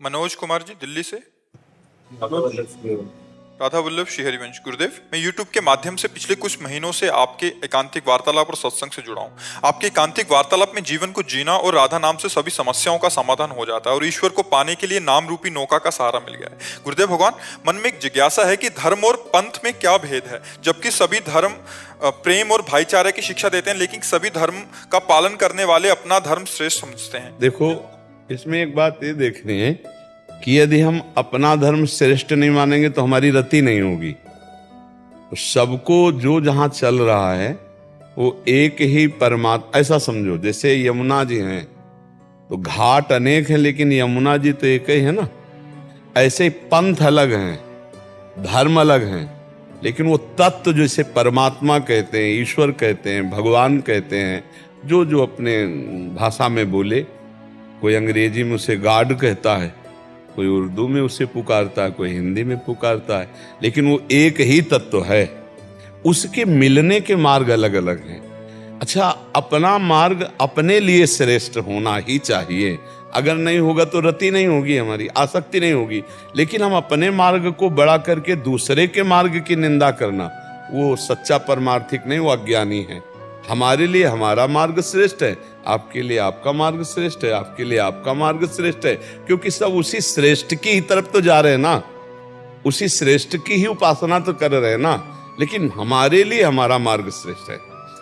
मनोज कुमार जी, दिल्ली से। हाँ, राधा वल्लभ श्री हरिवंश। गुरुदेव, मैं YouTube के माध्यम से पिछले कुछ महीनों से आपके एकांतिक वार्तालाप और सत्संग से जुड़ा हूँ। आपके एकांतिक वार्तालाप में जीवन को जीना और राधा नाम से सभी समस्याओं का समाधान हो जाता है और ईश्वर को पाने के लिए नाम रूपी नौका का सहारा मिल गया है। गुरुदेव भगवान, मन में एक जिज्ञासा है कि धर्म और पंथ में क्या भेद है, जबकि सभी धर्म प्रेम और भाईचारे की शिक्षा देते हैं, लेकिन सभी धर्म का पालन करने वाले अपना धर्म श्रेष्ठ समझते हैं। देखो, इसमें एक बात ये देखनी है कि यदि हम अपना धर्म श्रेष्ठ नहीं मानेंगे तो हमारी रति नहीं होगी। तो सबको जो जहां चल रहा है वो एक ही परमात्मा, ऐसा समझो। जैसे यमुना जी हैं तो घाट अनेक हैं, लेकिन यमुना जी तो एक ही है ना। ऐसे ही पंथ अलग हैं, धर्म अलग हैं, लेकिन वो तत्व जैसे परमात्मा कहते हैं, ईश्वर कहते हैं, भगवान कहते हैं, जो जो अपने भाषा में बोले। कोई अंग्रेजी में उसे गॉड कहता है, कोई उर्दू में उसे पुकारता है, कोई हिंदी में पुकारता है, लेकिन वो एक ही तत्व है। उसके मिलने के मार्ग अलग अलग हैं। अच्छा, अपना मार्ग अपने लिए श्रेष्ठ होना ही चाहिए। अगर नहीं होगा तो रति नहीं होगी, हमारी आसक्ति नहीं होगी। लेकिन हम अपने मार्ग को बड़ा करके दूसरे के मार्ग की निंदा करना, वो सच्चा परमार्थिक नहीं, वो अज्ञानी है। हमारे लिए हमारा मार्ग श्रेष्ठ है, आपके लिए आपका मार्ग श्रेष्ठ है, आपके लिए आपका मार्ग श्रेष्ठ है, क्योंकि सब उसी श्रेष्ठ की ही तरफ तो जा रहे हैं ना, उसी श्रेष्ठ की ही उपासना तो कर रहे हैं ना। लेकिन हमारे लिए हमारा मार्ग श्रेष्ठ है।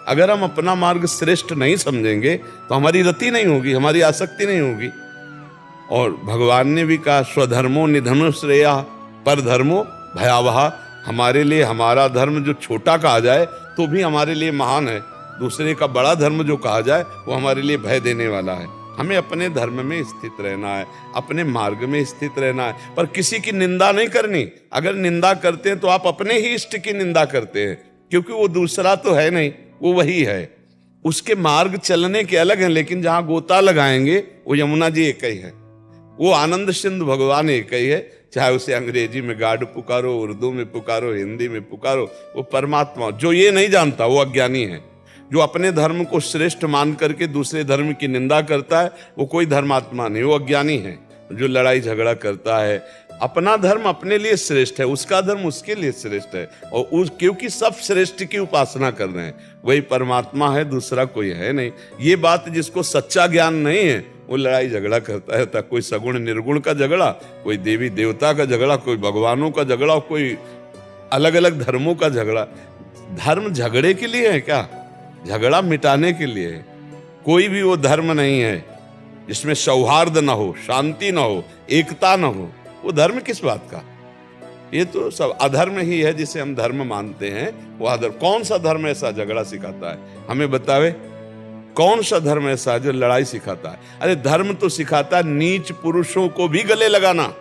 अगर हम अपना मार्ग श्रेष्ठ नहीं समझेंगे तो हमारी रति नहीं होगी, हमारी आसक्ति नहीं होगी। और भगवान ने भी कहा, स्वधर्मो निधनो श्रेया पर धर्मो भयावहा। हमारे लिए हमारा धर्म जो छोटा कहा जाए तो भी हमारे लिए महान है, दूसरे का बड़ा धर्म जो कहा जाए वो हमारे लिए भय देने वाला है। हमें अपने धर्म में स्थित रहना है, अपने मार्ग में स्थित रहना है, पर किसी की निंदा नहीं करनी। अगर निंदा करते हैं तो आप अपने ही इष्ट की निंदा करते हैं, क्योंकि वो दूसरा तो है नहीं, वो वही है। उसके मार्ग चलने के अलग हैं, लेकिन जहां गोता लगाएंगे वो यमुना जी एक ही है, वो आनंद सिंधु भगवान एक ही है। चाहे उसे अंग्रेजी में गॉड पुकारो, उर्दू में पुकारो, हिंदी में पुकारो, वो परमात्मा। जो ये नहीं जानता वो अज्ञानी है। जो अपने धर्म को श्रेष्ठ मान करके दूसरे धर्म की निंदा करता है वो कोई धर्मात्मा नहीं, वो अज्ञानी है। जो लड़ाई झगड़ा करता है, अपना धर्म अपने लिए श्रेष्ठ है, उसका धर्म उसके लिए श्रेष्ठ है, और क्योंकि सब श्रेष्ठ की उपासना कर रहे हैं, वही परमात्मा है, दूसरा कोई है नहीं। ये बात जिसको सच्चा ज्ञान नहीं है वो लड़ाई झगड़ा करता है। कोई सगुण निर्गुण का झगड़ा, कोई देवी देवता का झगड़ा, कोई भगवानों का झगड़ा, कोई अलग अलग धर्मों का झगड़ा। धर्म झगड़े के लिए है क्या? झगड़ा मिटाने के लिए। कोई भी वो धर्म नहीं है जिसमें सौहार्द ना हो, शांति ना हो, एकता ना हो। वो धर्म किस बात का? ये तो सब अधर्म ही है जिसे हम धर्म मानते हैं। वो अधर्म। कौन सा धर्म ऐसा झगड़ा सिखाता है? हमें बतावे, कौन सा धर्म ऐसा जो लड़ाई सिखाता है? अरे धर्म तो सिखाता है नीच पुरुषों को भी गले लगाना,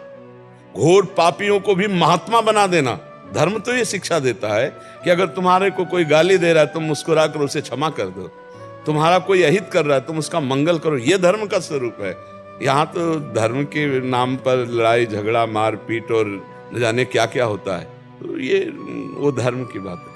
घोर पापियों को भी महात्मा बना देना। धर्म तो ये शिक्षा देता है कि अगर तुम्हारे को कोई गाली दे रहा है तुम मुस्कुरा कर उसे क्षमा कर दो, तुम्हारा कोई अहित कर रहा है तुम उसका मंगल करो। ये धर्म का स्वरूप है। यहाँ तो धर्म के नाम पर लड़ाई झगड़ा, मारपीट और न जाने क्या क्या होता है। तो ये वो धर्म की बात है।